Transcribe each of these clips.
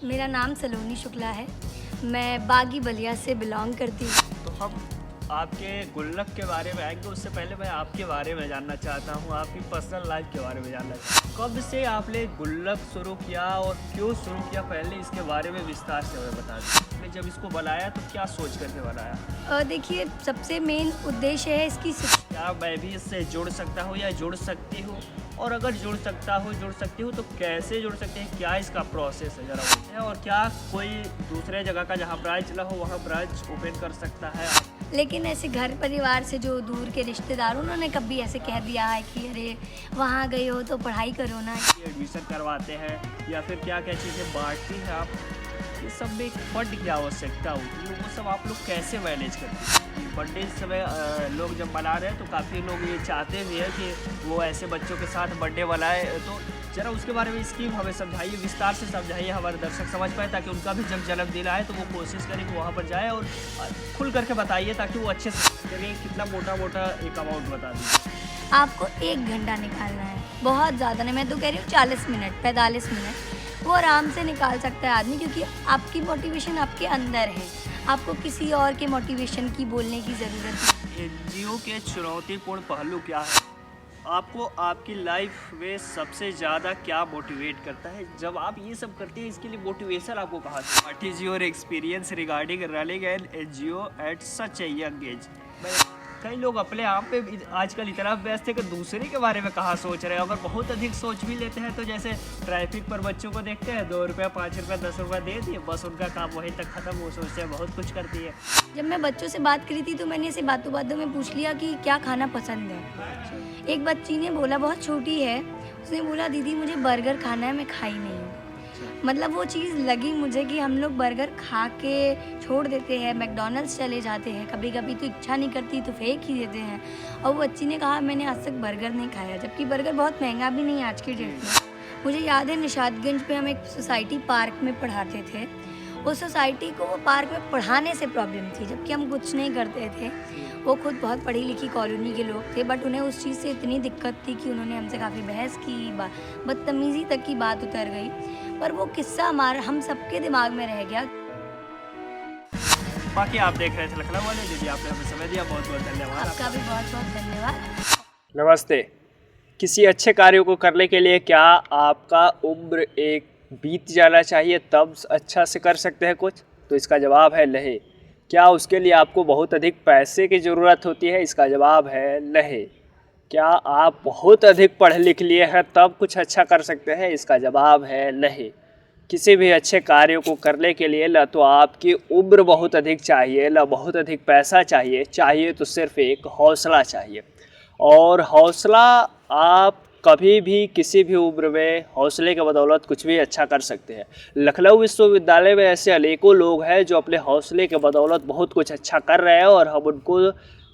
मेरा नाम सलोनी शुक्ला है। मैं बागी बलिया से बिलोंग करती हूँ। तो हम आपके गुल्लक के बारे में आएंगे, उससे पहले मैं आपके बारे में जानना चाहता हूँ, आपकी पर्सनल लाइफ के बारे में जानना चाहता हूँ। कब से आपने गुल्लक शुरू किया और क्यों शुरू किया, पहले इसके बारे में विस्तार से हमें बता दें। आपने जब इसको बनाया तो क्या सोच करके बनाया? देखिए, सबसे मेन उद्देश्य है इसकी क्या मैं भी इससे जुड़ सकता हूँ या जुड़ सकती हूँ, और अगर जुड़ सकती हूँ तो कैसे जुड़ सकते हैं, क्या इसका प्रोसेस है ज़रा बोलते हैं, और क्या कोई दूसरे जगह का जहाँ ब्रांच ना हो वहाँ ब्रांच ओपन कर सकता है? लेकिन ऐसे घर परिवार से जो दूर के रिश्तेदार, उन्होंने कभी ऐसे कह दिया है कि अरे वहाँ गए हो तो पढ़ाई करो ना। एडमिशन करवाते हैं या फिर क्या क्या चीज़ें बांटती हैं आप, ये सब में फंड की आवश्यकता होती है, वो सब आप लोग कैसे मैनेज करते हैं? बर्थडे इस समय लोग जब मना रहे हैं तो काफ़ी लोग ये चाहते भी हैं कि वो ऐसे बच्चों के साथ बर्थडे मनाए, तो ज़रा उसके बारे में स्कीम हमें समझाइए, विस्तार से समझाइए, हमारे दर्शक समझ पाए, ताकि उनका भी जब जन्मदिन आए तो वो कोशिश करें कि वहाँ पर जाए, और खुल करके बताइए ताकि वो अच्छे से करें। कितना मोटा एक अमाउंट बता दीजिए। आपको 1 घंटा निकालना है, बहुत ज़्यादा नहीं, मैं तो कह रही हूँ 40 मिनट 45 मिनट, वो आराम से निकाल सकता है आदमी, क्योंकि आपकी मोटिवेशन आपके अंदर है, आपको किसी और के मोटिवेशन की बोलने की ज़रूरत नहीं। एनजीओ के चुनौतीपूर्ण पहलू क्या है? आपको आपकी लाइफ में सबसे ज़्यादा क्या मोटिवेट करता है? जब आप ये सब करते हैं, इसके लिए मोटिवेशन आपको कहाँ से? What is your experience regarding running an NGO at such a young age? कई लोग अपने आप पे आजकल इतना व्यस्त है कि दूसरे के बारे में कहाँ सोच रहे हैं। अगर बहुत अधिक सोच भी लेते हैं तो जैसे ट्रैफिक पर बच्चों को देखते हैं, 2 रुपया 5 रुपया 10 रुपया दे दिए, बस उनका काम वहीं तक ख़त्म। वो सोचते हैं बहुत कुछ करती है। जब मैं बच्चों से बात करी थी तो मैंने ऐसे बातों बातों में पूछ लिया कि क्या खाना पसंद है। एक बच्ची ने बोला, बहुत छोटी है, उसने बोला दीदी मुझे बर्गर खाना है, मैं खाई नहीं हूँ। मतलब वो चीज़ लगी मुझे कि हम लोग बर्गर खा के छोड़ देते हैं, मैकडॉनल्ड्स चले जाते हैं, कभी कभी तो इच्छा नहीं करती तो फेंक ही देते हैं। और वो बच्ची ने कहा मैंने आज तक बर्गर नहीं खाया, जबकि बर्गर बहुत महंगा भी नहीं है आज की डेट में। मुझे याद है निशादगंज पे हम एक सोसाइटी पार्क में पढ़ाते थे, उस सोसाइटी को वो पार्क में पढ़ाने से प्रॉब्लम थी, जबकि हम कुछ नहीं करते थे। वो खुद बहुत पढ़ी लिखी कॉलोनी के लोग थे, बट उन्हें उस चीज़ से इतनी दिक्कत थी कि उन्होंने हमसे काफ़ी बहस की, बदतमीज़ी तक की बात उतर गई। पर वो किस्सा हम सबके दिमाग में रह गया। बाकी आप देख रहे थे लखनऊ वाले। दीदी आपने हमें समय दिया, बहुत बहुत धन्यवाद। आपका भी बहुत बहुत धन्यवाद। नमस्ते। किसी अच्छे कार्य को करने के लिए क्या आपका उम्र एक बीत जाना चाहिए तब अच्छा से कर सकते हैं कुछ? तो इसका जवाब है नहीं। क्या उसके लिए आपको बहुत अधिक पैसे की ज़रूरत होती है? इसका जवाब है नहीं। क्या आप बहुत अधिक पढ़ लिख लिए हैं तब कुछ अच्छा कर सकते हैं? इसका जवाब है नहीं। किसी भी अच्छे कार्य को करने के लिए न तो आपकी उम्र बहुत अधिक चाहिए, न बहुत अधिक पैसा चाहिए तो सिर्फ एक हौसला चाहिए। और हौसला, आप कभी भी किसी भी उम्र में हौसले के बदौलत कुछ भी अच्छा कर सकते हैं। लखनऊ विश्वविद्यालय में ऐसे अनेकों लोग हैं जो अपने हौसले के बदौलत बहुत कुछ अच्छा कर रहे हैं, और हम उनको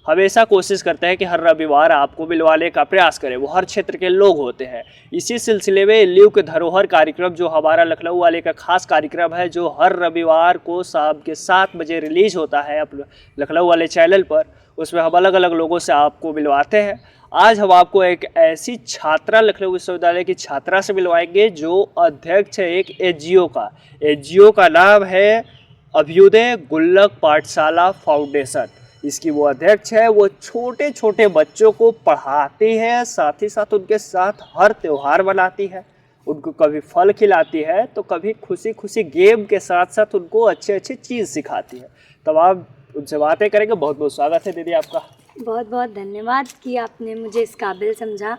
हमेशा कोशिश करते हैं कि हर रविवार आपको मिलवाने का प्रयास करें। वो हर क्षेत्र के लोग होते हैं। इसी सिलसिले में एलयू के धरोहर कार्यक्रम, जो हमारा लखनऊ वाले का खास कार्यक्रम है, जो हर रविवार को शाम के 7 बजे रिलीज होता है अपने लखनऊ वाले चैनल पर, उसमें हम अलग अलग लोगों से आपको मिलवाते हैं। आज हम आपको एक ऐसी छात्रा, लखनऊ विश्वविद्यालय की छात्रा से मिलवाएंगे जो अध्यक्ष है एक एनजीओ का। एनजीओ का नाम है अभ्युदय गुल्लक पाठशाला फाउंडेशन। इसकी वो अध्यक्ष है। वो छोटे छोटे बच्चों को पढ़ाती है, साथ ही साथ उनके साथ हर त्यौहार मनाती है, उनको कभी फल खिलाती है तो कभी खुशी खुशी गेम के साथ साथ उनको अच्छे अच्छे चीज़ सिखाती है। तब आप उनसे बातें करेंगे। बहुत बहुत स्वागत है दीदी आपका। बहुत बहुत धन्यवाद कि आपने मुझे इस काबिल समझा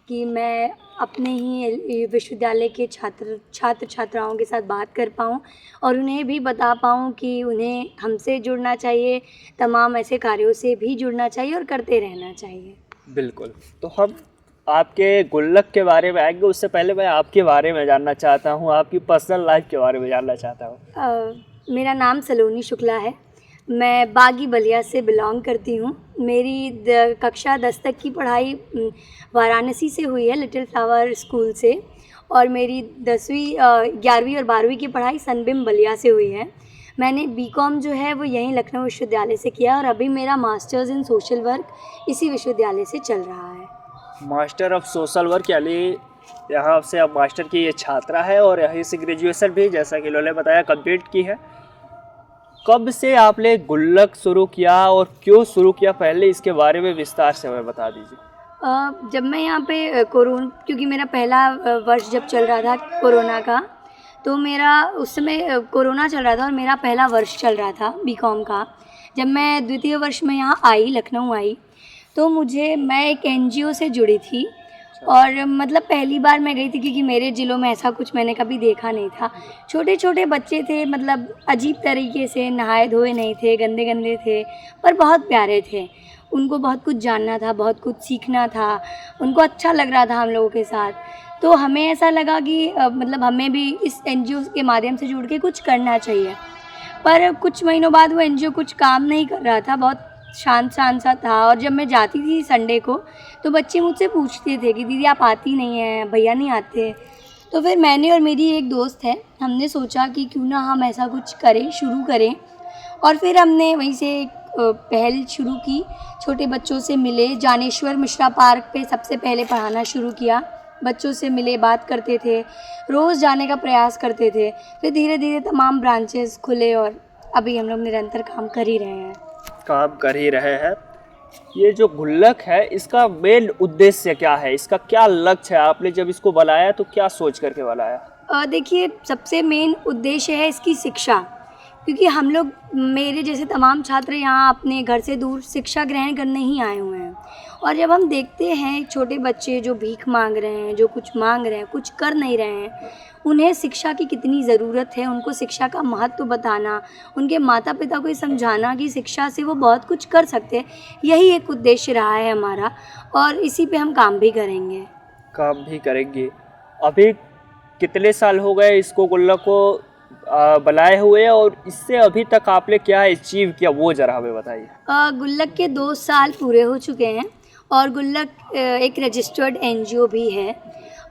कि मैं अपने ही विश्वविद्यालय के छात्र छात्राओं के साथ बात कर पाऊँ और उन्हें भी बता पाऊँ कि उन्हें हमसे जुड़ना चाहिए, तमाम ऐसे कार्यों से भी जुड़ना चाहिए और करते रहना चाहिए। बिल्कुल। तो हम आपके गुल्लक के बारे में आएंगे, उससे पहले मैं आपके बारे में जानना चाहता हूँ, आपकी पर्सनल लाइफ के बारे में जानना चाहता हूँ। मेरा नाम सलोनी शुक्ला है। मैं बागी बलिया से बिलोंग करती हूँ। मेरी कक्षा 10 तक की पढ़ाई वाराणसी से हुई है, लिटिल फ्लावर स्कूल से, और मेरी 10वीं 11वीं और 12वीं की पढ़ाई सनबिम बलिया से हुई है। मैंने बीकॉम जो है वो यहीं लखनऊ विश्वविद्यालय से किया, और अभी मेरा मास्टर्स इन सोशल वर्क इसी विश्वविद्यालय से चल रहा है। मास्टर ऑफ सोशल वर्क यानी यहाँ से अब मास्टर की ये छात्रा है और यहीं से ग्रेजुएशन भी, जैसा कि इन्होंने बताया, कंप्लीट की है। कब से आपने गुल्लक शुरू किया और क्यों शुरू किया, पहले इसके बारे में विस्तार से हमें बता दीजिए। जब मैं यहाँ पे क्योंकि मेरा पहला वर्ष जब चल रहा था कोरोना का, तो मेरा उस समय कोरोना चल रहा था और मेरा पहला वर्ष चल रहा था बीकॉम का। जब मैं द्वितीय वर्ष में यहाँ आई, लखनऊ आई, तो मैं एक एनजीओ से जुड़ी थी और मतलब पहली बार मैं गई थी क्योंकि मेरे ज़िलों में ऐसा कुछ मैंने कभी देखा नहीं था। छोटे छोटे बच्चे थे, मतलब अजीब तरीके से, नहाए धोए नहीं थे, गंदे गंदे थे, पर बहुत प्यारे थे। उनको बहुत कुछ जानना था, बहुत कुछ सीखना था, उनको अच्छा लग रहा था हम लोगों के साथ। तो हमें ऐसा लगा कि मतलब हमें भी इस एनजीओ के माध्यम से जुड़ के कुछ करना चाहिए। पर कुछ महीनों बाद वो एनजीओ कुछ काम नहीं कर रहा था, बहुत शांत शांत सा था। और जब मैं जाती थी संडे को, तो बच्चे मुझसे पूछते थे कि दीदी आप आती नहीं हैं, भैया नहीं आते। तो फिर मैंने और मेरी एक दोस्त है, हमने सोचा कि क्यों ना हम ऐसा कुछ करें, शुरू करें। और फिर हमने वहीं से एक पहल शुरू की, छोटे बच्चों से मिले, जानेश्वर मिश्रा पार्क पे सबसे पहले पढ़ाना शुरू किया। बच्चों से मिले, बात करते थे, रोज़ जाने का प्रयास करते थे। फिर धीरे धीरे तमाम ब्रांचेस खुले और अभी हम लोग निरंतर काम कर ही रहे हैं। ये जो गुल्लक है, इसका मेन उद्देश्य क्या है, इसका क्या लक्ष्य है? आपने जब इसको बनाया तो क्या सोच करके बनाया? देखिए, सबसे मेन उद्देश्य है इसकी शिक्षा, क्योंकि हम लोग, मेरे जैसे तमाम छात्र यहाँ अपने घर से दूर शिक्षा ग्रहण करने ही आए हुए हैं। और जब हम देखते हैं छोटे बच्चे जो भीख मांग रहे हैं, जो कुछ मांग रहे हैं, कुछ कर नहीं रहे हैं, उन्हें शिक्षा की कितनी ज़रूरत है, उनको शिक्षा का महत्व बताना, उनके माता पिता को ये समझाना कि शिक्षा से वो बहुत कुछ कर सकते हैं, यही एक उद्देश्य रहा है हमारा और इसी पे हम काम भी करेंगे। अभी कितने साल हो गए इसको, गुल्लक को बनाए हुए, और इससे अभी तक आपने क्या अचीव किया वो ज़रा हमें बताइए। गुल्लक के 2 साल पूरे हो चुके हैं और गुल्लक एक रजिस्टर्ड एनजीओ भी है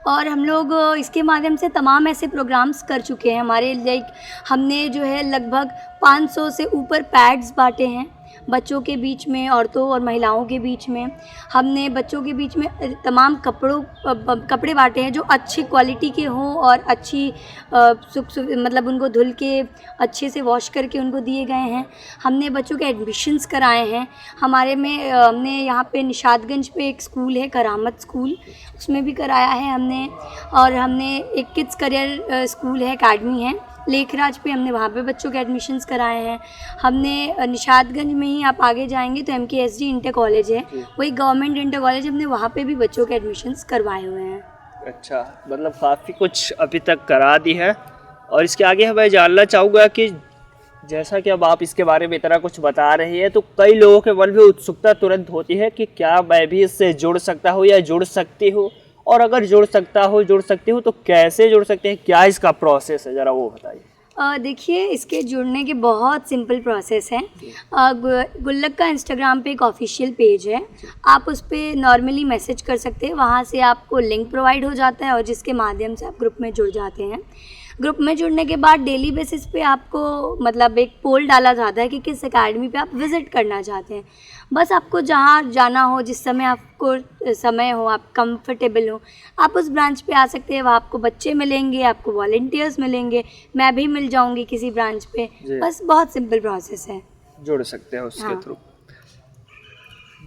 और हम लोग इसके माध्यम से तमाम ऐसे प्रोग्राम्स कर चुके हैं। हमारे हमने जो है लगभग 500 से ऊपर पैड्स बांटे हैं बच्चों के बीच में, औरतों और महिलाओं के बीच में। हमने बच्चों के बीच में तमाम कपड़े बांटे हैं जो अच्छी क्वालिटी के हों और अच्छी मतलब उनको धुल के अच्छे से वॉश करके उनको दिए गए हैं। हमने बच्चों के एडमिशन्स कराए हैं। हमने यहाँ पे निशादगंज पे एक स्कूल है, करामत स्कूल, उसमें भी कराया है हमने। और हमने एक किड्स करियर स्कूल है, अकेडमी है लेखराज पे, हमने वहाँ पे बच्चों के एडमिशन्स कराए हैं। हमने निशादगंज में ही आप आगे जाएंगे तो MKSD इंटर कॉलेज है, वही गवर्नमेंट इंटर कॉलेज, हमने वहाँ पे भी बच्चों के एडमिशन्स करवाए हुए हैं। अच्छा, मतलब काफ़ी कुछ अभी तक करा दी है। और इसके आगे मैं जानना चाहूँगा कि जैसा कि अब आप इसके बारे में इतना कुछ बता रही है, तो कई लोगों के मन में उत्सुकता तुरंत होती है कि क्या मैं भी इससे जुड़ सकता हूँ या जुड़ सकती हूँ, और अगर जुड़ सकती हूँ तो कैसे जुड़ सकते हैं, क्या इसका प्रोसेस है, ज़रा वो बताइए। देखिए, इसके जुड़ने के बहुत सिंपल प्रोसेस है। गुल्लक का इंस्टाग्राम पे एक ऑफिशियल पेज है, आप उस पर नॉर्मली मैसेज कर सकते हैं, वहाँ से आपको लिंक प्रोवाइड हो जाता है और जिसके माध्यम से आप ग्रुप में जुड़ जाते हैं। ग्रुप में जुड़ने के बाद डेली बेसिस पे आपको मतलब एक पोल डाला जाता है कि किस एकेडमी पे आप विज़िट करना चाहते हैं। बस आपको जहाँ जाना हो, जिस समय आपको समय हो, आप कंफर्टेबल हो, आप उस ब्रांच पे आ सकते हैं। वहाँ आपको बच्चे मिलेंगे, आपको वॉलंटियर्स मिलेंगे, मैं भी मिल जाऊँगी किसी ब्रांच पे। बस बहुत सिंपल प्रोसेस है, जुड़ सकते हैं उसके थ्रू।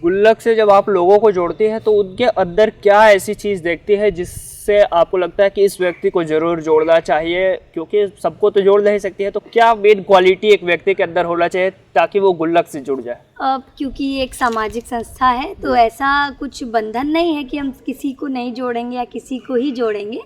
गुल्लक से जब आप लोगों को जोड़ती हैं तो उनके अंदर क्या ऐसी चीज़ देखती है जिससे आपको लगता है कि इस व्यक्ति को ज़रूर जोड़ना चाहिए, क्योंकि सबको तो जोड़ नहीं सकती है, तो क्या मेन क्वालिटी एक व्यक्ति के अंदर होना चाहिए ताकि वो गुल्लक से जुड़ जाए? क्योंकि ये एक सामाजिक संस्था है तो ऐसा कुछ बंधन नहीं है कि हम किसी को नहीं जोड़ेंगे या किसी को ही जोड़ेंगे,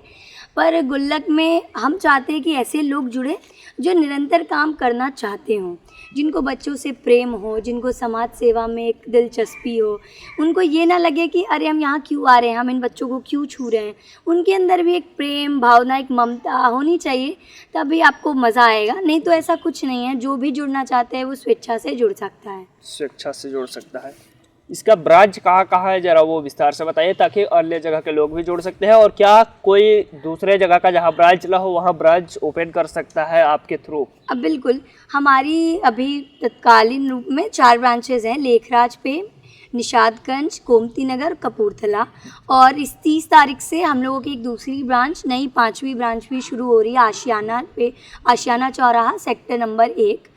पर गुल्लक में हम चाहते हैं कि ऐसे लोग जुड़े जो निरंतर काम करना चाहते हों, जिनको बच्चों से प्रेम हो, जिनको समाज सेवा में एक दिलचस्पी हो, उनको ये ना लगे कि अरे हम यहाँ क्यों आ रहे हैं, हम इन बच्चों को क्यों छू रहे हैं। उनके अंदर भी एक प्रेम भावना, एक ममता होनी चाहिए, तभी आपको मज़ा आएगा। नहीं तो ऐसा कुछ नहीं है, जो भी जुड़ना चाहते हैं वो स्वेच्छा से जुड़ सकता है। स्वेच्छा से जुड़ सकता है। इसका ब्रांच कहाँ है, ज़रा वो विस्तार से बताइए ताकि अन्य जगह के लोग भी जुड़ सकते हैं। और क्या कोई दूसरे जगह का जहाँ ब्रांच ना हो वहाँ ब्रांच ओपन कर सकता है आपके थ्रू? अब बिल्कुल, हमारी अभी तत्कालीन रूप में 4 ब्रांचेज़ हैं, लेखराज पे, निशादगंज, गोमती नगर, कपूरथला। और इस 30 तारीख से हम लोगों की एक दूसरी ब्रांच, नई 5वीं ब्रांच भी शुरू हो रही है आशियाना पे, आशियाना चौराहा, सेक्टर नंबर 1।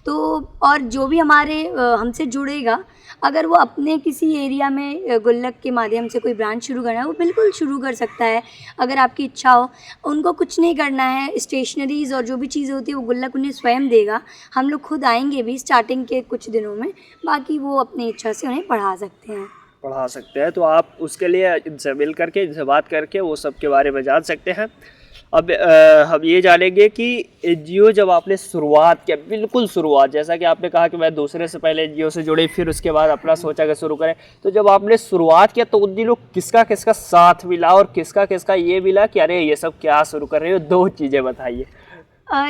तो और जो भी हमारे हमसे जुड़ेगा, अगर वो अपने किसी एरिया में गुल्लक के माध्यम से कोई ब्रांच शुरू करना है, वो बिल्कुल शुरू कर सकता है, अगर आपकी इच्छा हो। उनको कुछ नहीं करना है, स्टेशनरीज़ और जो भी चीज़ें होती है वो गुल्लक उन्हें स्वयं देगा। हम लोग खुद आएंगे भी स्टार्टिंग के कुछ दिनों में, बाकी वो अपनी इच्छा से उन्हें पढ़ा सकते हैं। तो आप उसके लिए इनसे मिल करके, इनसे बात करके वो सब के बारे में जान सकते हैं। अब हम ये जानेंगे कि एनजीओ जब आपने शुरुआत किया, बिल्कुल शुरुआत, जैसा कि आपने कहा कि मैं दूसरे से पहले एनजीओ से जुड़े, फिर उसके बाद अपना सोचा कि शुरू करें, तो जब आपने शुरुआत किया तो उन दिनों किसका किसका साथ मिला और किसका किसका ये मिला कि अरे ये सब क्या शुरू कर रहे हो? 2 चीज़ें बताइए।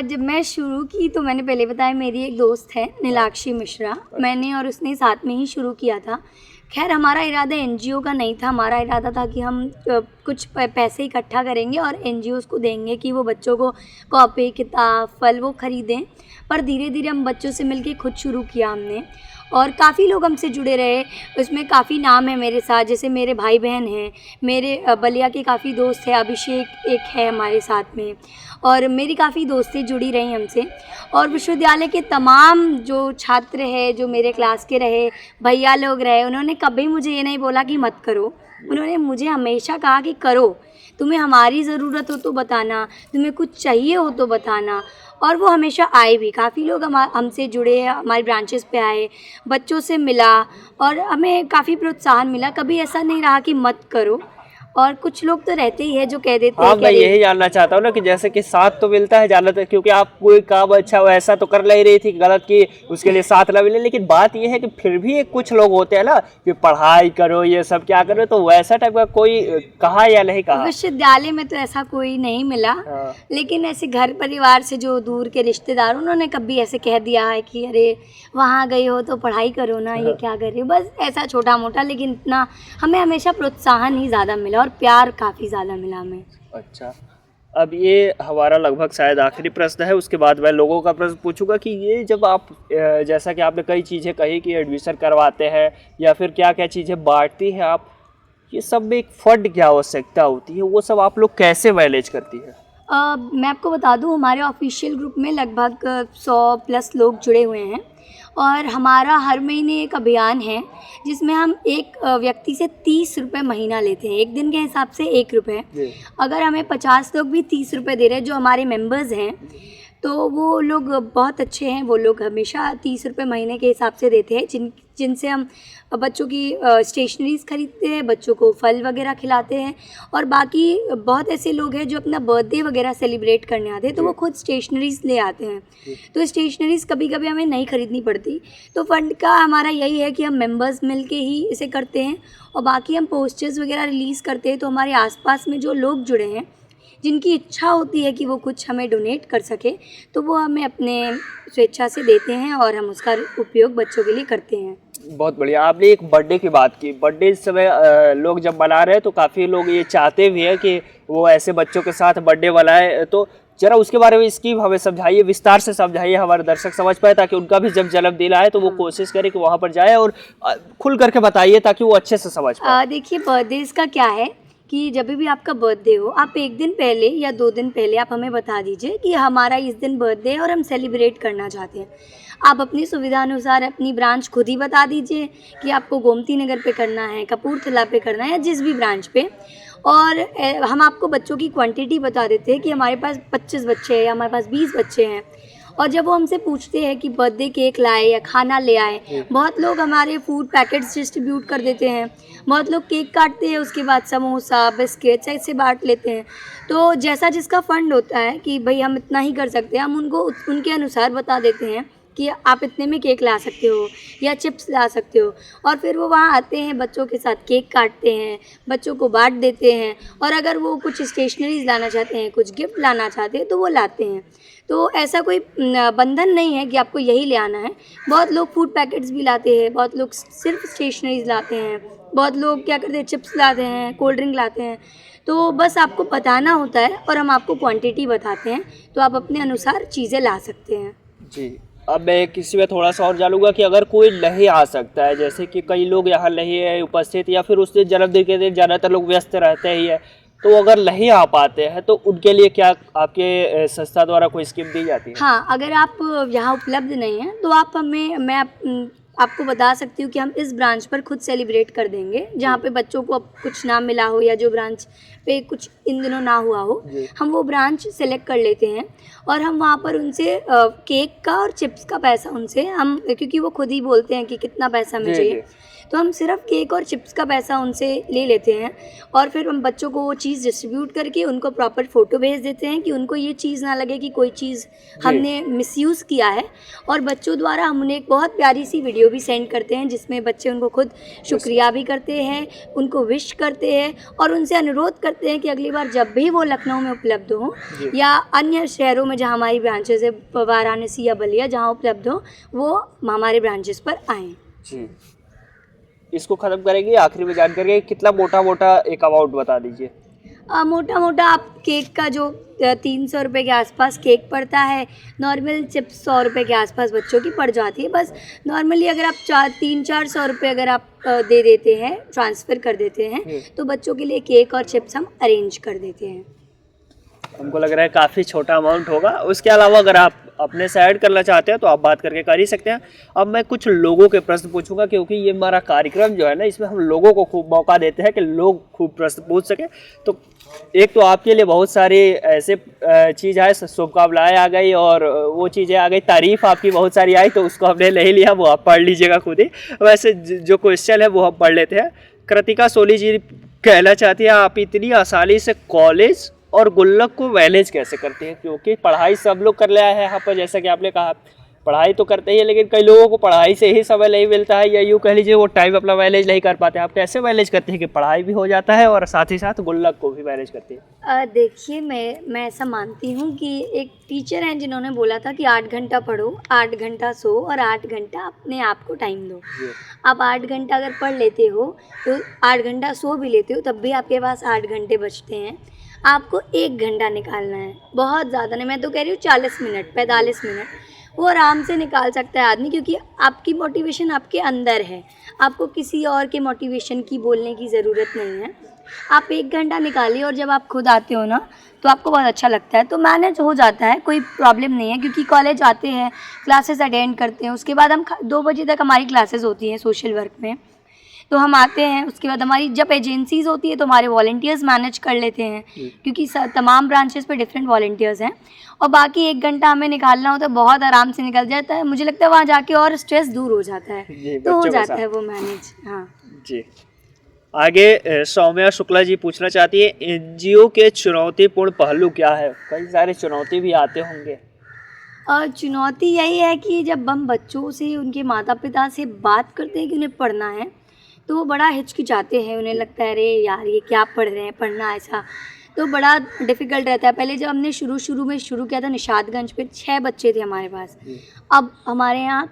जब मैं शुरू की तो मैंने पहले बताया, मेरी एक दोस्त है नीलाक्षी मिश्रा, मैंने और उसने साथ में ही शुरू किया था। खैर हमारा इरादा एनजीओ का नहीं था, हमारा इरादा था कि हम कुछ पैसे इकट्ठा करेंगे और एनजीओज़ को देंगे कि वो बच्चों को कॉपी, किताब, फल वो ख़रीदें। पर धीरे धीरे हम बच्चों से मिलके खुद शुरू किया हमने, और काफ़ी लोग हमसे जुड़े रहे। उसमें काफ़ी नाम है मेरे साथ, जैसे मेरे भाई बहन हैं, मेरे बलिया के काफ़ी दोस्त हैं, अभिषेक एक है हमारे साथ में, और मेरी काफ़ी दोस्तें जुड़ी रही हमसे। और विश्वविद्यालय के तमाम जो छात्र हैं, जो मेरे क्लास के रहे, भैया लोग रहे, उन्होंने कभी मुझे ये नहीं बोला कि मत करो। उन्होंने मुझे हमेशा कहा कि करो, तुम्हें हमारी ज़रूरत हो तो बताना, तुम्हें कुछ चाहिए हो तो बताना। और वो हमेशा आए भी, काफ़ी लोग हमसे जुड़े, हमारी ब्रांचेस पे आए, बच्चों से मिला और हमें काफ़ी प्रोत्साहन मिला। कभी ऐसा नहीं रहा कि मत करो। और कुछ लोग तो रहते ही है जो कह देते हैं। हाँ, मैं यही जानना चाहता हूँ ना कि जैसे कि साथ तो मिलता है ज़्यादातर, क्योंकि आप कोई काम अच्छा हो ऐसा तो कर नहीं रही थी गलत कि उसके लिए साथ ना मिले, लेकिन बात यह है कि फिर भी कुछ लोग होते हैं ना कि पढ़ाई करो, ये सब क्या करो, तो वैसा टाइप का कोई कहा या नहीं कहा? विश्वविद्यालय में तो ऐसा कोई नहीं मिला। हाँ। लेकिन ऐसे घर परिवार से जो दूर के रिश्तेदार, उन्होंने कभी ऐसे कह दिया है कि अरे वहाँ गए हो तो पढ़ाई करो ना, ये क्या कर रहे हो, बस ऐसा छोटा मोटा। लेकिन इतना हमें हमेशा प्रोत्साहन ही ज़्यादा मिला और प्यार काफ़ी ज़्यादा मिला हमें। अच्छा, अब ये हमारा लगभग शायद आखिरी प्रश्न है, उसके बाद मैं लोगों का प्रश्न पूछूंगा कि ये जब आप जैसा कि आपने कई चीज़ें कही कि एडमिशन करवाते हैं या फिर क्या क्या चीज़ें बांटती हैं आप, ये सब में एक फंड की आवश्यकता होती है, वो सब आप लोग कैसे मैनेज करती है? मैं आपको बता दूं, हमारे ऑफिशियल ग्रुप में लगभग 100+ लोग जुड़े हुए हैं, और हमारा हर महीने एक अभियान है जिसमें हम एक व्यक्ति से 30 रुपये महीना लेते हैं, एक दिन के हिसाब से 1 रुपये। अगर हमें 50 लोग भी 30 रुपये दे रहे हैं जो हमारे मेंबर्स हैं, तो वो लोग बहुत अच्छे हैं। वो लोग हमेशा 30 रुपये महीने के हिसाब से देते हैं, जिनसे हम बच्चों की स्टेशनरीज़ खरीदते हैं, बच्चों को फल वगैरह खिलाते हैं। और बाकी बहुत ऐसे लोग हैं जो अपना बर्थडे वगैरह सेलिब्रेट करने आते हैं, तो वो खुद स्टेशनरीज़ ले आते हैं। तो स्टेशनरीज़ कभी कभी हमें नहीं खरीदनी पड़ती। तो फंड का हमारा यही है कि हम मेंबर्स मिल के ही इसे करते हैं, और बाकी हम पोस्टर्स वगैरह रिलीज़ करते हैं। तो हमारे आसपास में जो लोग जुड़े हैं, जिनकी इच्छा होती है कि वो कुछ हमें डोनेट कर सके, तो वो हमें अपने स्वेच्छा से देते हैं और हम उसका उपयोग बच्चों के लिए करते हैं। बहुत बढ़िया। आपने एक बर्थडे की बात की, बर्थडे इस समय लोग जब मना रहे हैं तो काफ़ी लोग ये चाहते भी हैं कि वो ऐसे बच्चों के साथ बर्थडे मनाए, तो जरा उसके बारे में स्कीम हमें समझाइए, विस्तार से समझाइए, हमारे दर्शक समझ पाए, ताकि उनका भी जब जन्मदिन आए तो वो कोशिश करे कि वहाँ पर जाए, और खुल करके बताइए ताकि वो अच्छे से समझ पाए। देखिए, बर्थडेज का क्या है कि जब भी आपका बर्थडे हो, आप 1 दिन पहले या 2 दिन पहले आप हमें बता दीजिए कि हमारा इस दिन बर्थडे है और हम सेलिब्रेट करना चाहते हैं। आप अपनी सुविधा अनुसार अपनी ब्रांच खुद ही बता दीजिए कि आपको गोमती नगर पे करना है, कपूरथला पे करना है, या जिस भी ब्रांच पे। और हम आपको बच्चों की क्वांटिटी बता देते हैं कि हमारे पास 25 बच्चे हैं या हमारे पास 20 बच्चे हैं। और जब वो हमसे पूछते हैं कि बर्थडे केक लाए या खाना ले आए, बहुत लोग हमारे फूड पैकेट्स डिस्ट्रीब्यूट कर देते हैं, बहुत लोग केक काटते हैं, उसके बाद समोसा, बिस्किट्स ऐसे बांट लेते हैं। तो जैसा जिसका फंड होता है कि भाई हम इतना ही कर सकते हैं, हम उनको उनके अनुसार बता देते हैं कि आप इतने में केक ला सकते हो या चिप्स ला सकते हो। और फिर वो वहाँ आते हैं, बच्चों के साथ केक काटते हैं, बच्चों को बांट देते हैं। और अगर वो कुछ स्टेशनरीज लाना चाहते हैं, कुछ गिफ्ट लाना चाहते हैं, तो वो लाते हैं। तो ऐसा कोई बंधन नहीं है कि आपको यही ले आना है। बहुत लोग फूड पैकेट्स भी लाते हैं, बहुत लोग सिर्फ स्टेशनरीज लाते हैं, बहुत लोग क्या करते हैं, चिप्स लाते हैं, कोल्ड ड्रिंक लाते हैं। तो बस आपको बताना होता है और हम आपको क्वांटिटी बताते हैं, तो आप अपने अनुसार चीज़ें ला सकते हैं। जी, अब मैं किसी में थोड़ा सा और जानूंगा कि अगर कोई नहीं आ सकता है, जैसे कि कई लोग यहाँ नहीं है उपस्थित, या फिर उससे जन्मदिन के दिन ज़्यादातर लोग व्यस्त रहते ही है, तो अगर नहीं आ पाते हैं तो उनके लिए क्या आपके संस्था द्वारा कोई स्कीम दी जाती है? हाँ, अगर आप यहाँ उपलब्ध नहीं हैं तो आप हमें आपको बता सकती हूँ कि हम इस ब्रांच पर खुद सेलिब्रेट कर देंगे, जहाँ पे बच्चों को अब कुछ ना मिला हो या जो ब्रांच पे कुछ इन दिनों ना हुआ हो, हम वो ब्रांच सेलेक्ट कर लेते हैं और हम वहाँ पर उनसे केक का और चिप्स का पैसा उनसे हम, क्योंकि वो खुद ही बोलते हैं कि कितना पैसा हमें चाहिए, तो हम सिर्फ केक और चिप्स का पैसा उनसे ले लेते हैं और फिर हम बच्चों को वो चीज़ डिस्ट्रीब्यूट करके उनको प्रॉपर फ़ोटो भेज देते हैं कि उनको ये चीज़ ना लगे कि कोई चीज़ हमने मिसयूज़ किया है। और बच्चों द्वारा हम उन्हें एक बहुत प्यारी सी वीडियो भी सेंड करते हैं जिसमें बच्चे उनको खुद शुक्रिया भी करते हैं, उनको विश करते हैं और उनसे अनुरोध करते हैं कि अगली बार जब भी वो लखनऊ में उपलब्ध हों या अन्य शहरों में जहाँ हमारी ब्रांचेज है, वाराणसी या बलिया, जहाँ उपलब्ध हो वो हमारे ब्रांचेस पर आएँ। जी, इसको ख़त्म करेंगे, आखिरी में जानकारी कितना मोटा मोटा एक अमाउंट बता दीजिए। मोटा मोटा आप केक का जो 300 रुपये के आसपास केक पड़ता है, नॉर्मल चिप्स 100 रुपये के आसपास बच्चों की पड़ जाती है। बस नॉर्मली अगर आप 300-400 रुपये अगर आप दे देते हैं, ट्रांसफ़र कर देते हैं, तो बच्चों के लिए केक और चिप्स हम अरेंज कर देते हैं। हमको लग रहा है काफ़ी छोटा अमाउंट होगा। उसके अलावा अगर आप अपने से ऐड करना चाहते हैं तो आप बात करके कर ही सकते हैं। अब मैं कुछ लोगों के प्रश्न पूछूंगा, क्योंकि ये हमारा कार्यक्रम जो है ना, इसमें हम लोगों को खूब मौका देते हैं कि लोग खूब प्रश्न पूछ सकें। तो एक तो आपके लिए बहुत सारी ऐसे चीज़ है, शुभकामनाएँ आ गई और वो चीज़ें आ गई, तारीफ़ आपकी बहुत सारी आई, तो उसको हमने नहीं लिया, वो आप पढ़ लीजिएगा खुद ही। वैसे जो क्वेश्चन है वो हम पढ़ लेते हैं। कृतिका सोली जी कहना चाहती है, आप इतनी आसानी से कॉलेज और गुल्लक को मैनेज कैसे करते हैं? क्योंकि पढ़ाई सब लोग कर ले आए हैं यहाँ पर, जैसा कि आपने कहा पढ़ाई तो करते ही है, लेकिन कई लोगों को पढ़ाई से ही समय नहीं मिलता है, या यूँ कह लीजिए वो टाइम अपना मैनेज नहीं कर पाते। आप कैसे मैनेज करते हैं कि पढ़ाई भी हो जाता है और साथ ही साथ गुल्लक को भी मैनेज करते हैं? देखिए, मैं ऐसा मानती हूँ कि एक टीचर हैं जिन्होंने बोला था कि 8 घंटा पढ़ो, 8 घंटा सो और 8 घंटा अपने आप को टाइम दो। आप 8 घंटा अगर पढ़ लेते हो तो 8 घंटा सो भी लेते हो, तब भी आपके पास 8 घंटे बचते हैं। आपको 1 घंटा निकालना है, बहुत ज़्यादा नहीं, मैं तो कह रही हूँ 40 मिनट, 45 मिनट वो आराम से निकाल सकता है आदमी, क्योंकि आपकी मोटिवेशन आपके अंदर है, आपको किसी और के मोटिवेशन की बोलने की ज़रूरत नहीं है। आप 1 घंटा निकालिए और जब आप खुद आते हो ना तो आपको बहुत अच्छा लगता है, तो मैनेज हो जाता है, कोई प्रॉब्लम नहीं है। क्योंकि कॉलेज आते हैं, क्लासेस अटेंड करते हैं, उसके बाद हम 2 बजे तक हमारी क्लासेस होती हैं सोशल वर्क में, तो हम आते हैं। उसके बाद हमारी जब एजेंसीज़ होती है तो हमारे वॉलंटियर्स मैनेज कर लेते हैं, क्योंकि तमाम ब्रांचेस पे डिफरेंट वॉलंटियर्स हैं। और बाकी 1 घंटा हमें निकालना हो तो बहुत आराम से निकल जाता है। मुझे लगता है वहाँ जाके और स्ट्रेस दूर हो जाता है, तो हो जाता है वो मैनेज। हाँ जी, आगे सौम्या शुक्ला जी पूछना चाहती है, एनजीओ के चुनौतीपूर्ण पहलू क्या है? कई सारे चुनौती भी आते होंगे। और चुनौती यही है कि जब हम बच्चों से, उनके माता पिता से बात करते हैं कि उन्हें पढ़ना है, तो वो बड़ा हिचकिचाते हैं। उन्हें लगता है अरे यार ये क्या पढ़ रहे हैं, पढ़ना ऐसा, तो बड़ा डिफ़िकल्ट रहता है। पहले जब हमने शुरू में शुरू किया था निशादगंज पे 6 बच्चे थे हमारे पास, अब हमारे यहाँ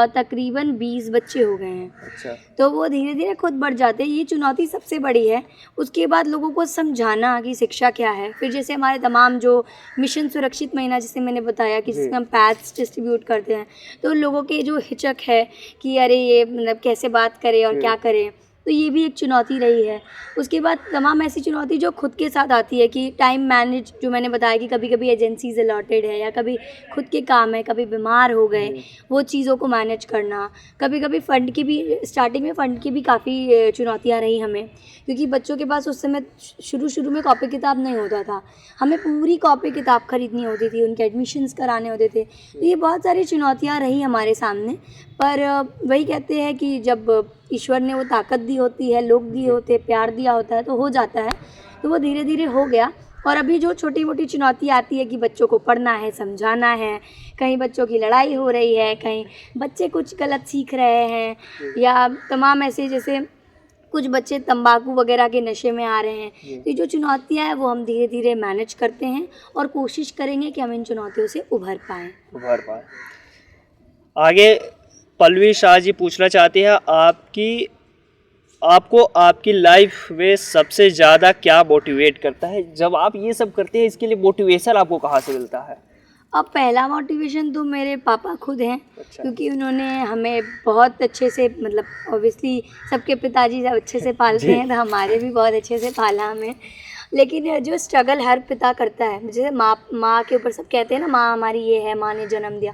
तकरीबन 20 बच्चे हो गए हैं। अच्छा। तो वो धीरे धीरे खुद बढ़ जाते हैं, ये चुनौती सबसे बड़ी है। उसके बाद लोगों को समझाना कि शिक्षा क्या है। फिर जैसे हमारे तमाम जो मिशन सुरक्षित महीना, जिसे मैंने बताया कि जिसमें हम पैड्स डिस्ट्रीब्यूट करते हैं, तो लोगों के जो हिचक है कि अरे ये मतलब कैसे बात करें और क्या करें, तो ये भी एक चुनौती रही है। उसके बाद तमाम ऐसी चुनौती जो खुद के साथ आती है कि टाइम मैनेज, जो मैंने बताया कि कभी कभी एजेंसीज अलॉटेड है या कभी खुद के काम है, कभी बीमार हो गए, वो चीज़ों को मैनेज करना। कभी कभी फ़ंड की भी, स्टार्टिंग में फ़ंड की भी काफ़ी चुनौतियाँ रही हमें, क्योंकि बच्चों के पास उस समय शुरू में कॉपी किताब नहीं होता था, हमें पूरी कॉपी किताब खरीदनी होती थी, उनके एडमिशन्स कराने होते थे। तो ये बहुत सारी चुनौतियाँ रही हमारे सामने, पर वही कहते हैं कि जब ईश्वर ने वो ताकत दी होती है, लोग दिए होते हैं, प्यार दिया होता है, तो हो जाता है। तो वो धीरे धीरे हो गया। और अभी जो छोटी मोटी चुनौती आती है कि बच्चों को पढ़ना है, समझाना है, कहीं बच्चों की लड़ाई हो रही है, कहीं बच्चे कुछ गलत सीख रहे हैं, या तमाम ऐसे जैसे कुछ बच्चे तंबाकू वगैरह के नशे में आ रहे हैं। तो ये जो चुनौतियाँ हैं वो हम धीरे धीरे मैनेज करते हैं और कोशिश करेंगे कि हम इन चुनौतियों से उभर पाएँ। आगे पल्लवी शाह जी पूछना चाहती है, आपको आपकी लाइफ में सबसे ज़्यादा क्या मोटिवेट करता है? जब आप ये सब करते हैं, इसके लिए मोटिवेशन आपको कहाँ से मिलता है? अब पहला मोटिवेशन तो मेरे पापा खुद हैं, अच्छा। क्योंकि उन्होंने हमें बहुत अच्छे से, मतलब ऑब्वियसली सबके पिताजी जब अच्छे से पालते हैं तो हमारे भी बहुत अच्छे से पाला हमें। लेकिन जो स्ट्रगल हर पिता करता है, जैसे माँ के ऊपर सब कहते हैं ना, माँ हमारी ये है, माँ ने जन्म दिया,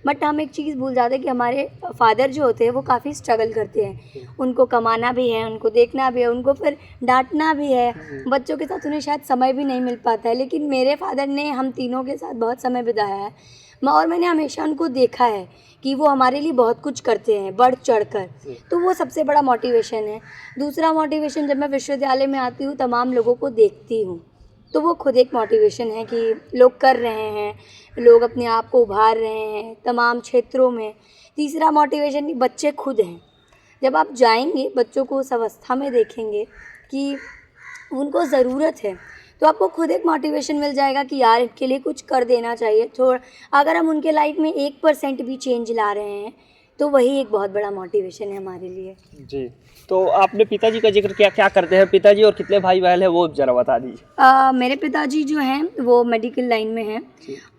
बट हम एक चीज़ भूल जाते हैं कि हमारे फादर जो होते हैं वो काफ़ी स्ट्रगल करते हैं। उनको कमाना भी है, उनको देखना भी है, उनको फिर डांटना भी है, बच्चों के साथ उन्हें शायद समय भी नहीं मिल पाता है। लेकिन मेरे फादर ने हम तीनों के साथ बहुत समय बिताया है, और मैंने हमेशा उनको देखा है कि वो हमारे लिए बहुत कुछ करते हैं बढ़ चढ़ कर, तो वो सबसे बड़ा मोटिवेशन है। दूसरा मोटिवेशन, जब मैं विश्वविद्यालय में आती हूँ, तमाम लोगों को देखती हूँ, तो वो खुद एक मोटिवेशन है कि लोग कर रहे हैं, लोग अपने आप को उभार रहे हैं तमाम क्षेत्रों में। तीसरा मोटिवेशन बच्चे खुद हैं। जब आप जाएंगे, बच्चों को उस अवस्था में देखेंगे कि उनको ज़रूरत है, तो आपको खुद एक मोटिवेशन मिल जाएगा कि यार इनके लिए कुछ कर देना चाहिए। अगर हम उनके लाइफ में 1% भी चेंज ला रहे हैं तो वही एक बहुत बड़ा मोटिवेशन है हमारे लिए। जी, तो आपने पिताजी का जिक्र किया, क्या करते हैं पिताजी और कितने भाई बहन हैं वो ज़रा बता दीजिए। मेरे पिताजी जो हैं वो मेडिकल लाइन में हैं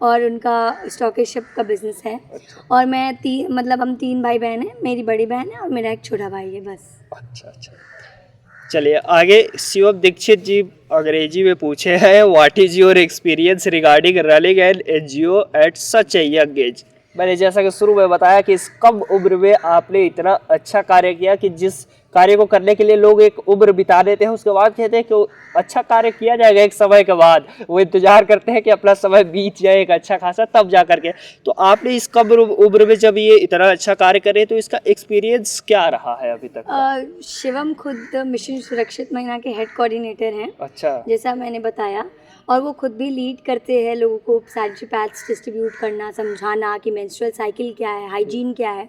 और उनका स्टॉकिशशिप का बिजनेस है। अच्छा। और मैं मतलब हम 3 भाई बहन हैं, मेरी बड़ी बहन है और मेरा एक छोटा भाई है, बस। अच्छा अच्छा, चलिए आगे। शिवम दीक्षित जी अंग्रेजी में पूछे हैं, what is your experience regarding running an NGO at such a young age. मैंने जैसा कि शुरू में बताया कि इस कम उम्र में आपने इतना अच्छा कार्य किया कि जिस कार्य को करने के लिए लोग एक उम्र बिता देते हैं, उसके बाद कहते हैं कि अच्छा कार्य किया जाएगा एक समय के बाद, वो इंतजार करते हैं कि अपना समय बीत जाए एक अच्छा खासा तब जा करके। तो आपने इस कम उम्र में जब ये इतना अच्छा कार्य करे तो इसका एक्सपीरियंस क्या रहा है अभी तक? शिवम खुद मिशन सुरक्षित महिला के हेड कोऑर्डिनेटर हैं। अच्छा। जैसा मैंने बताया, और वो खुद भी लीड करते हैं लोगों को सैनिटरी पैड्स डिस्ट्रीब्यूट करना, समझाना कि मेंस्ट्रुअल साइकिल क्या है, हाइजीन क्या है।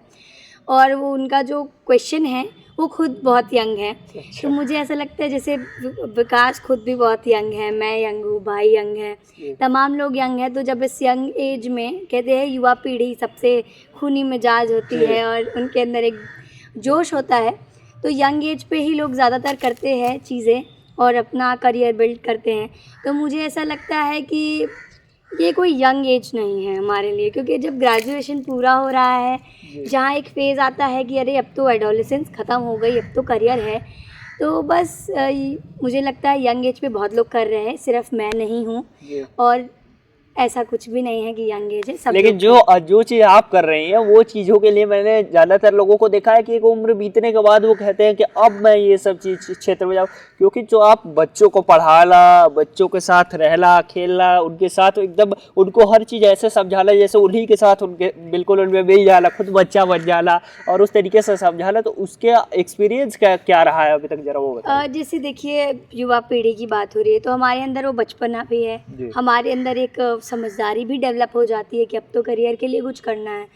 और वो उनका जो क्वेश्चन है वो खुद बहुत यंग है। अच्छा। तो मुझे ऐसा लगता है जैसे विकास खुद भी बहुत यंग है, मैं यंग हूँ, भाई यंग है, तमाम लोग यंग हैं। तो जब इस यंग एज में कहते हैं युवा पीढ़ी सबसे खूनी मिजाज होती है और उनके अंदर एक जोश होता है, तो यंग एज पे ही लोग ज़्यादातर करते हैं चीज़ें और अपना करियर बिल्ड करते हैं। तो मुझे ऐसा लगता है कि ये कोई यंग एज नहीं है हमारे लिए, क्योंकि जब ग्रेजुएशन पूरा हो रहा है, जहाँ एक फ़ेज़ आता है कि अरे अब तो एडोलेसेंस ख़त्म हो गई, अब तो करियर है, तो बस मुझे लगता है यंग एज पे बहुत लोग कर रहे हैं, सिर्फ मैं नहीं हूँ। और ऐसा कुछ भी नहीं है कि यंग एज है, सब। लेकिन जो चीज़ आप कर रही हैं वो चीज़ों के लिए मैंने ज़्यादातर लोगों को देखा है कि एक उम्र बीतने के बाद वो कहते हैं कि अब मैं ये सब चीज़ क्षेत्र में जाऊँ, क्योंकि जो आप बच्चों को पढ़ाना, बच्चों के साथ रहना, खेलना, उनके साथ एकदम उनको हर चीज़ ऐसे समझाना जैसे उन्हीं के साथ उनके बिल्कुल उनमें मिल जाना, खुद बच्चा बन जाना और उस तरीके से समझाना, तो उसके एक्सपीरियंस क्या रहा है अभी तक, जरा वो बताइए। जैसे देखिए, युवा पीढ़ी की बात हो रही है तो हमारे अंदर वो बचपना भी है, हमारे अंदर एक समझदारी भी डेवलप हो जाती है कि अब तो करियर के लिए कुछ करना है।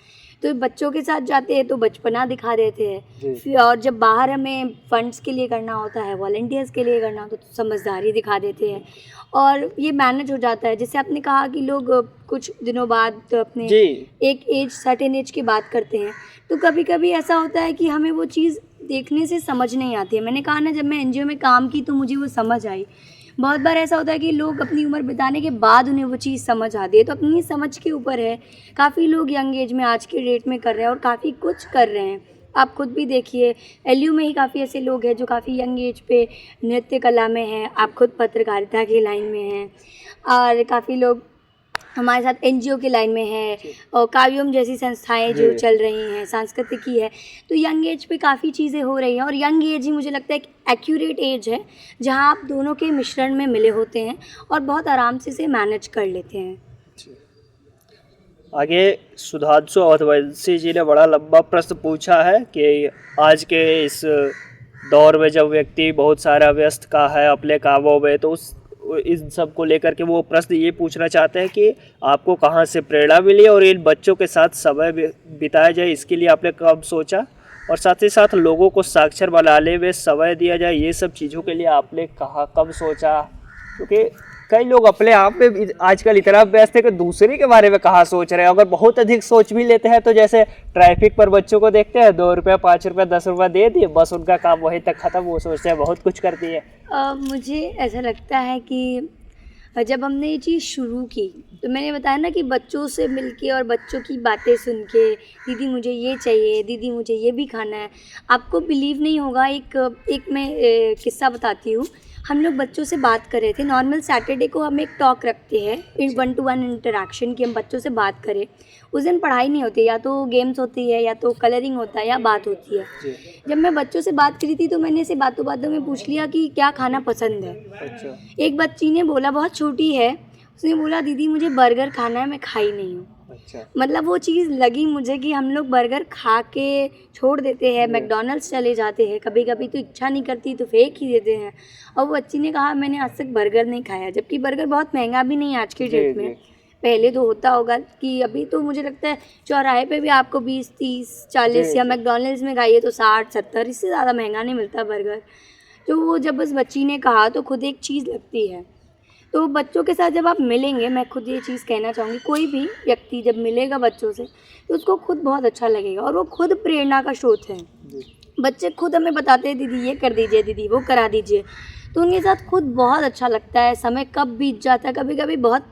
तो बच्चों के साथ जाते हैं तो बचपना दिखा देते हैं, और जब बाहर हमें फंड्स के लिए करना होता है, वॉलंटियर्स के लिए करना होता है, तो समझदारी दिखा देते हैं और ये मैनेज हो जाता है। जैसे आपने कहा कि लोग कुछ दिनों बाद तो अपने एक एज, सर्टेन एज की बात करते हैं, तो कभी कभी ऐसा होता है कि हमें वो चीज़ देखने से समझ नहीं आती है। मैंने कहा ना, जब मैं एनजीओ में काम की तो मुझे वो समझ आई। बहुत बार ऐसा होता है कि लोग अपनी उम्र बिताने के बाद उन्हें वो चीज़ समझ आती है, तो अपनी समझ के ऊपर है। काफ़ी लोग यंग एज में आज के डेट में कर रहे हैं और काफ़ी कुछ कर रहे हैं। आप खुद भी देखिए, एलयू में ही काफ़ी ऐसे लोग हैं जो काफ़ी यंग एज पे नृत्य कला में हैं, आप खुद पत्रकारिता की लाइन में हैं, और काफ़ी लोग हमारे साथ एनजीओ की लाइन में है, और काव्यम जैसी संस्थाएं जो चल रही हैं, सांस्कृतिकी है। तो यंग एज पे काफ़ी चीज़ें हो रही हैं, और यंग एज ही मुझे लगता है एक एक्यूरेट एज है जहां आप दोनों के मिश्रण में मिले होते हैं और बहुत आराम से इसे मैनेज कर लेते हैं। आगे सुधांशु अवधवंशी जी ने बड़ा लंबा प्रश्न पूछा है कि आज के इस दौर में जब व्यक्ति बहुत सारा व्यस्त का है अपने कामों में, तो इन सब को लेकर के वो प्रश्न ये पूछना चाहते हैं कि आपको कहाँ से प्रेरणा मिली और इन बच्चों के साथ समय बिताया जाए, इसके लिए आपने कब सोचा, और साथ ही साथ लोगों को साक्षर बनाने में समय दिया जाए, ये सब चीज़ों के लिए आपने कब सोचा? क्योंकि कई लोग अपने आप में आजकल इतना व्यस्त है कि दूसरे के बारे में कहाँ सोच रहे हैं। अगर बहुत अधिक सोच भी लेते हैं तो जैसे ट्रैफिक पर बच्चों को देखते हैं, 2 रुपये 5 रुपये 10 रुपये दे दिए, बस उनका काम वहीं तक ख़त्म। वो सोचते हैं बहुत कुछ करती है। मुझे ऐसा लगता है कि और जब हमने ये चीज़ शुरू की तो मैंने बताया ना कि बच्चों से मिलके और बच्चों की बातें सुन के, दीदी मुझे ये चाहिए, दीदी मुझे ये भी खाना है। आपको बिलीव नहीं होगा, एक मैं किस्सा बताती हूँ। हम लोग बच्चों से बात कर रहे थे। नॉर्मल सैटरडे को हम एक टॉक रखते हैं, 1-to-1 इंटरेक्शन की, हम बच्चों से बात करें। उस दिन पढ़ाई नहीं होती, या तो गेम्स होती है, या तो कलरिंग होता है, या बात होती है। जब मैं बच्चों से बात करी थी तो मैंने ऐसे बातों बातों में पूछ लिया कि क्या खाना पसंद है। अच्छा। एक बच्ची ने बोला, बहुत छोटी है, उसने बोला दीदी मुझे बर्गर खाना है, मैं खाई नहीं हूँ। अच्छा। मतलब वो चीज़ लगी मुझे कि हम लोग बर्गर खा के छोड़ देते हैं, मैकडॉनल्ड्स चले जाते हैं, कभी कभी तो इच्छा नहीं करती तो फेंक ही देते हैं। और वो बच्ची ने कहा मैंने आज तक बर्गर नहीं खाया, जबकि बर्गर बहुत महंगा भी नहीं है आज के डेट में। पहले तो होता होगा कि अभी तो मुझे लगता है चौराहे पे भी आपको 20, 30, 40, या मैकडॉनल्ड्स में खाइए तो 60, 70, इससे ज़्यादा महंगा नहीं मिलता बर्गर। तो वो जब उस बच्ची ने कहा तो खुद एक चीज़ लगती है। तो बच्चों के साथ जब आप मिलेंगे, मैं खुद ये चीज़ कहना चाहूँगी, कोई भी व्यक्ति जब मिलेगा बच्चों से तो उसको खुद बहुत अच्छा लगेगा, और वो खुद प्रेरणा का स्रोत है। बच्चे खुद हमें बताते हैं दीदी ये कर दीजिए, दीदी वो करा दीजिए, तो उनके साथ खुद बहुत अच्छा लगता है। समय कब बीत जाता है, कभी कभी बहुत।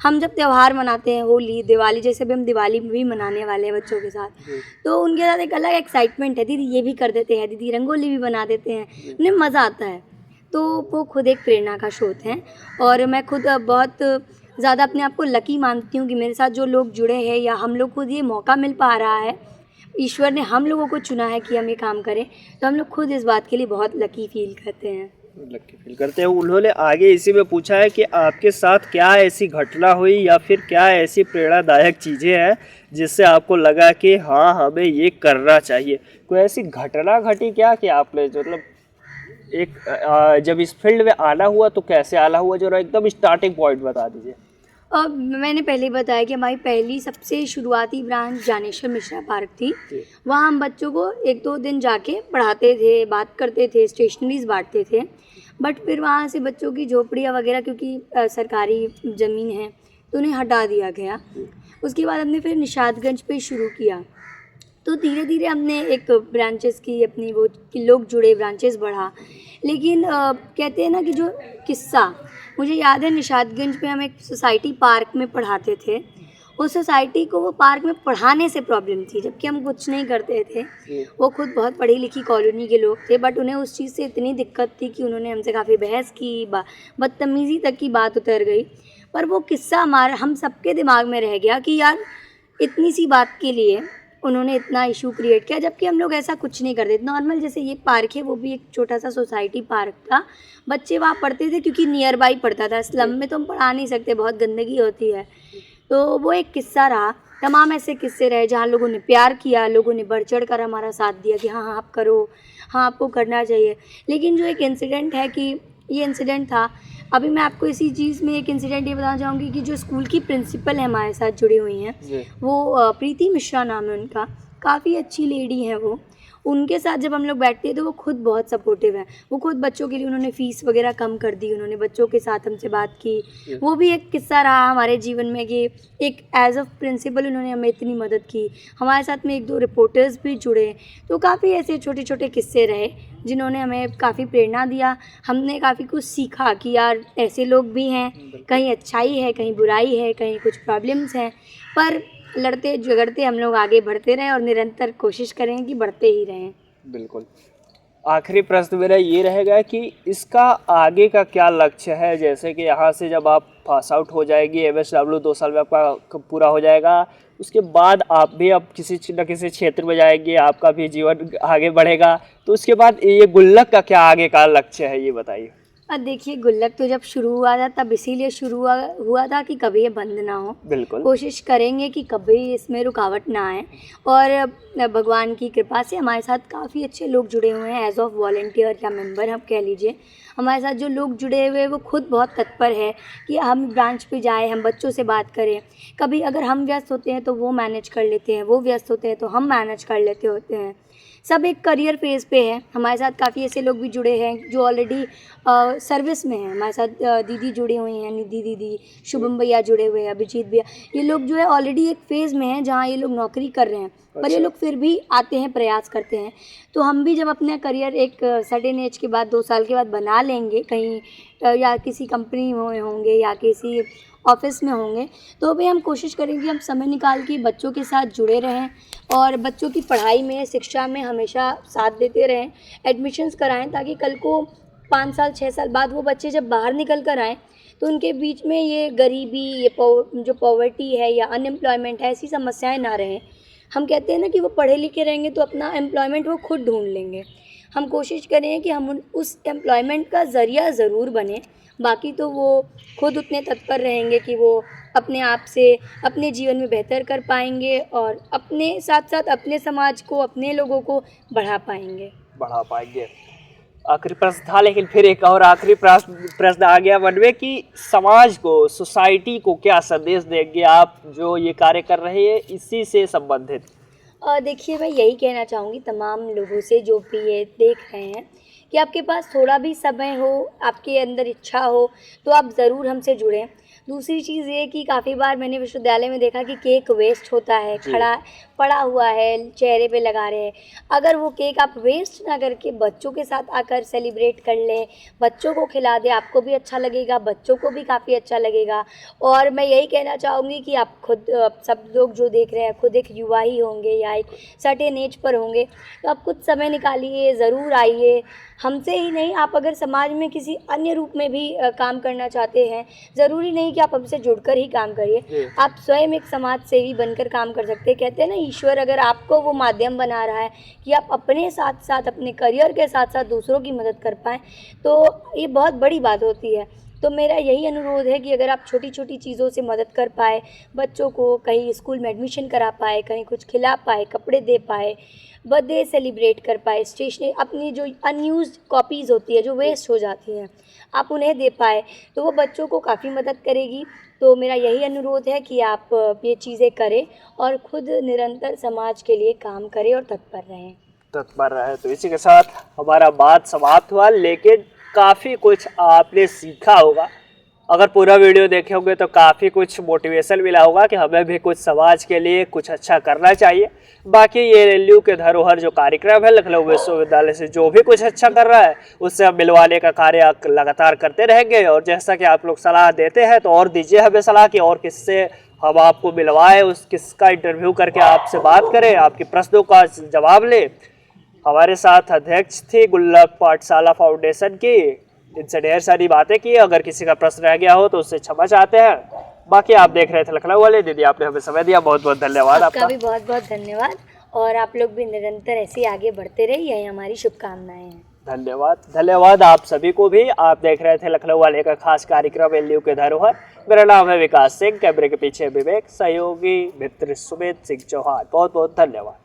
हम जब त्यौहार मनाते हैं, होली, दिवाली, जैसे भी हम दिवाली भी मनाने वाले हैं बच्चों के साथ, तो उनके साथ एक अलग एक्साइटमेंट है, दीदी ये भी कर देते हैं, दीदी रंगोली भी बना देते हैं, उन्हें मज़ा आता है। तो वो खुद एक प्रेरणा का स्रोत हैं। और मैं खुद बहुत ज़्यादा अपने आप को लकी मानती हूँ कि मेरे साथ जो लोग जुड़े हैं, या हम लोग को ये मौका मिल पा रहा है, ईश्वर ने हम लोगों को चुना है कि हम ये काम करें, तो हम लोग खुद इस बात के लिए बहुत लकी फील करते हैं। लकी फील करते हैं। उन्होंने आगे इसी में पूछा है कि आपके साथ क्या ऐसी घटना हुई या फिर क्या ऐसी प्रेरणादायक चीज़ें हैं जिससे आपको लगा कि हाँ हमें ये करना चाहिए। कोई ऐसी घटना घटी क्या कि आपने मतलब जब इस फील्ड में आना हुआ तो कैसे आना हुआ, जो एकदम स्टार्टिंग पॉइंट बता दीजिए। अब मैंने पहले बताया कि हमारी पहली सबसे शुरुआती ब्रांच ज्ञानेश्वर मिश्रा पार्क थी। वहाँ हम बच्चों को 1-2 दिन जाके पढ़ाते थे, बात करते थे, स्टेशनरीज बांटते थे। बट फिर वहाँ से बच्चों की झोपड़ियाँ वगैरह, क्योंकि सरकारी ज़मीन है तो उन्हें हटा दिया गया। उसके बाद हमने फिर निशादगंज पे शुरू किया। तो धीरे धीरे हमने एक ब्रांचेस की अपनी वो कि लोग जुड़े, ब्रांचेस बढ़ा। लेकिन कहते हैं ना कि जो किस्सा मुझे याद है, निशादगंज पे हम एक सोसाइटी पार्क में पढ़ाते थे। उस सोसाइटी को वो पार्क में पढ़ाने से प्रॉब्लम थी, जबकि हम कुछ नहीं करते थे। वो खुद बहुत पढ़ी लिखी कॉलोनी के लोग थे, बट उन्हें उस चीज़ से इतनी दिक्कत थी कि उन्होंने हमसे काफ़ी बहस की, बदतमीज़ी तक की बात उतर गई। पर वो किस्सा हम सबके दिमाग में रह गया कि यार इतनी सी बात के लिए उन्होंने इतना इशू क्रिएट किया, जबकि हम लोग ऐसा कुछ नहीं करते। नॉर्मल जैसे ये पार्क है, वो भी एक छोटा सा सोसाइटी पार्क था। बच्चे वहाँ पढ़ते थे क्योंकि नियर बाई पढ़ता था। स्लम में तो हम पढ़ा नहीं सकते, बहुत गंदगी होती है। तो वो एक किस्सा रहा। तमाम ऐसे किस्से रहे जहाँ लोगों ने प्यार किया, लोगों ने बढ़ चढ़ कर हमारा साथ दिया कि हाँ हाँ आप करो, हाँ आपको करना चाहिए। लेकिन जो एक इंसिडेंट है कि ये इंसिडेंट था, अभी मैं आपको इसी चीज़ में एक इंसिडेंट ये बताना चाहूँगी कि जो स्कूल की प्रिंसिपल है हमारे साथ जुड़ी हुई हैं, वो प्रीति मिश्रा नाम है उनका, काफ़ी अच्छी लेडी हैं वो। उनके साथ जब हम लोग बैठते हैं तो वो खुद बहुत सपोर्टिव है। वो खुद बच्चों के लिए उन्होंने फ़ीस वगैरह कम कर दी, उन्होंने बच्चों के साथ हमसे बात की। वो भी एक किस्सा रहा हमारे जीवन में कि एक एज अ प्रिंसिपल उन्होंने हमें इतनी मदद की। हमारे साथ में 1-2 रिपोर्टर्स भी जुड़े। तो काफ़ी ऐसे छोटे छोटे किस्से रहे जिन्होंने हमें काफ़ी प्रेरणा दिया। हमने काफ़ी कुछ सीखा कि यार ऐसे लोग भी हैं, कहीं अच्छाई है, कहीं बुराई है, कहीं कुछ प्रॉब्लम्स हैं, पर लड़ते झगड़ते हम लोग आगे बढ़ते रहें और निरंतर कोशिश करें कि बढ़ते ही रहें। बिल्कुल। आखिरी प्रश्न मेरा ये रहेगा कि इसका आगे का क्या लक्ष्य है? जैसे कि यहाँ से जब आप पास आउट हो जाएगी, MSW 2 साल में आपका पूरा हो जाएगा, उसके बाद आप भी अब किसी न किसी क्षेत्र में जाएंगे, आपका भी जीवन आगे बढ़ेगा, तो उसके बाद ये गुल्लक का क्या आगे का लक्ष्य है, ये बताइए। देखिए, गुल्लक तो जब शुरू हुआ था तब इसीलिए शुरू हुआ था कि कभी ये बंद ना हो। बिल्कुल। कोशिश करेंगे कि कभी इसमें रुकावट ना आए। और भगवान की कृपा से हमारे साथ काफ़ी अच्छे लोग जुड़े हुए हैं, एज ऑफ वॉलंटियर या मेंबर हम कह लीजिए। हमारे साथ जो लोग जुड़े हुए हैं वो खुद बहुत तत्पर है कि हम ब्रांच पे जाएं, हम बच्चों से बात करें। कभी अगर हम व्यस्त होते हैं तो वो मैनेज कर लेते हैं, वो व्यस्त होते हैं तो हम मैनेज कर लेते होते हैं। सब एक करियर फेज़ पे है। हमारे साथ काफ़ी ऐसे लोग भी जुड़े हैं जो ऑलरेडी सर्विस में हैं। हमारे साथ दीदी जुड़ी हुई हैं, निधि दीदी, शुभम भैया जुड़े हुए हैं, अभिजीत भैया। ये लोग जो है ऑलरेडी एक फ़ेज़ में हैं जहाँ ये लोग नौकरी कर रहे हैं, पर ये लोग फिर भी आते हैं, प्रयास करते हैं। तो हम भी जब अपना करियर एक सर्टेन एज के बाद 2 साल के बाद बना लेंगे कहीं या किसी कंपनी में होंगे या किसी ऑफिस में होंगे, तो भी हम कोशिश करेंगे हम समय निकाल के बच्चों के साथ जुड़े रहें और बच्चों की पढ़ाई में, शिक्षा में हमेशा साथ देते रहें, एडमिशन्स कराएं, ताकि कल को 5 साल 6 साल बाद वो बच्चे जब बाहर निकल कर आएँ तो उनके बीच में ये गरीबी, ये जो पॉवर्टी है या अनएम्प्लॉयमेंट है, ऐसी समस्याएं ना रहें। हम कहते हैं ना कि वो पढ़े लिखे रहेंगे तो अपना एम्प्लॉयमेंट वो खुद ढूंढ लेंगे। हम कोशिश करें कि हम उस एम्प्लॉयमेंट का ज़रिया ज़रूर बने, बाकी तो वो खुद उतने तत्पर रहेंगे कि वो अपने आप से अपने जीवन में बेहतर कर पाएंगे और अपने साथ साथ अपने समाज को, अपने लोगों को बढ़ा पाएंगे। आखिरी प्रश्न था, लेकिन फिर एक और आखिरी प्रश्न आ गया मन में कि समाज को, सोसाइटी को क्या संदेश देंगे आप जो ये कार्य कर रहे हैं इसी से संबंधित? देखिए, मैं यही कहना चाहूँगी तमाम लोगों से जो भी ये देख रहे हैं कि आपके पास थोड़ा भी समय हो, आपके अंदर इच्छा हो, तो आप ज़रूर हमसे जुड़ें। दूसरी चीज़ ये कि काफ़ी बार मैंने विश्वविद्यालय में देखा कि केक वेस्ट होता है, खड़ा पड़ा हुआ है, चेहरे पे लगा रहे हैं। अगर वो केक आप वेस्ट ना करके बच्चों के साथ आकर सेलिब्रेट कर लें, बच्चों को खिला दें, आपको भी अच्छा लगेगा, बच्चों को भी काफ़ी अच्छा लगेगा। और मैं यही कहना चाहूँगी कि आप खुद, सब लोग जो देख रहे हैं, खुद एक युवा ही होंगे या एक सर्टेन एज पर होंगे, तो आप कुछ समय निकालिए, ज़रूर आइए। हमसे ही नहीं, आप अगर समाज में किसी अन्य रूप में भी काम करना चाहते हैं, ज़रूरी नहीं कि आप हमसे जुड़कर ही काम करिए, आप स्वयं एक समाज सेवी बनकर काम कर सकते हैं। कहते हैं ना, ईश्वर अगर आपको वो माध्यम बना रहा है कि आप अपने साथ साथ, अपने करियर के साथ साथ दूसरों की मदद कर पाएँ, तो ये बहुत बड़ी बात होती है। तो मेरा यही अनुरोध है कि अगर आप छोटी छोटी चीज़ों से मदद कर पाए, बच्चों को कहीं स्कूल में एडमिशन करा पाए, कहीं कुछ खिला पाए, कपड़े दे पाए, बर्थडे सेलिब्रेट कर पाए, स्टेशनरी, अपनी जो अनयूज्ड कॉपीज़ होती है जो वेस्ट हो जाती हैं, आप उन्हें दे पाए, तो वो बच्चों को काफ़ी मदद करेगी। तो मेरा यही अनुरोध है कि आप ये चीज़ें करें और खुद निरंतर समाज के लिए काम करें और तत्पर रहें। तो इसी के साथ हमारा बात समाप्त हुआ, लेकिन काफ़ी कुछ आपने सीखा होगा। अगर पूरा वीडियो देखे होंगे तो काफ़ी कुछ मोटिवेशन मिला होगा कि हमें भी कुछ समाज के लिए कुछ अच्छा करना चाहिए। बाकी ये एलयू के धरोहर जो कार्यक्रम है लखनऊ विश्वविद्यालय से जो भी कुछ अच्छा कर रहा है उससे हम मिलवाने का कार्य लगातार करते रहेंगे। और जैसा कि आप लोग सलाह देते हैं तो और दीजिए हमें सलाह कि और किससे हम आपको मिलवाएं, उस किसका इंटरव्यू करके आपसे बात करें, आपके प्रश्नों का जवाब लें। हमारे साथ अध्यक्ष थी गुल्लक पाठशाला फाउंडेशन की, इनसे ढेर सारी बातें की। अगर किसी का प्रश्न रह गया हो तो उससे क्षमा चाहते हैं। बाकी आप देख रहे थे लखनऊ वाले। दीदी, आपने हमें समय दिया, बहुत बहुत धन्यवाद। आपका भी बहुत बहुत धन्यवाद और आप लोग भी निरंतर ऐसे ही आगे बढ़ते रहिए, यही हमारी शुभकामनाएं हैं। धन्यवाद आप सभी को भी। आप देख रहे थे लखनऊ वाले का खास कार्यक्रम एलयू के धरोहर। मेरा नाम है विकास सिंह, कैमरे के पीछे विवेक, सहयोगी मित्र सुमित सिंह चौहान। बहुत बहुत धन्यवाद।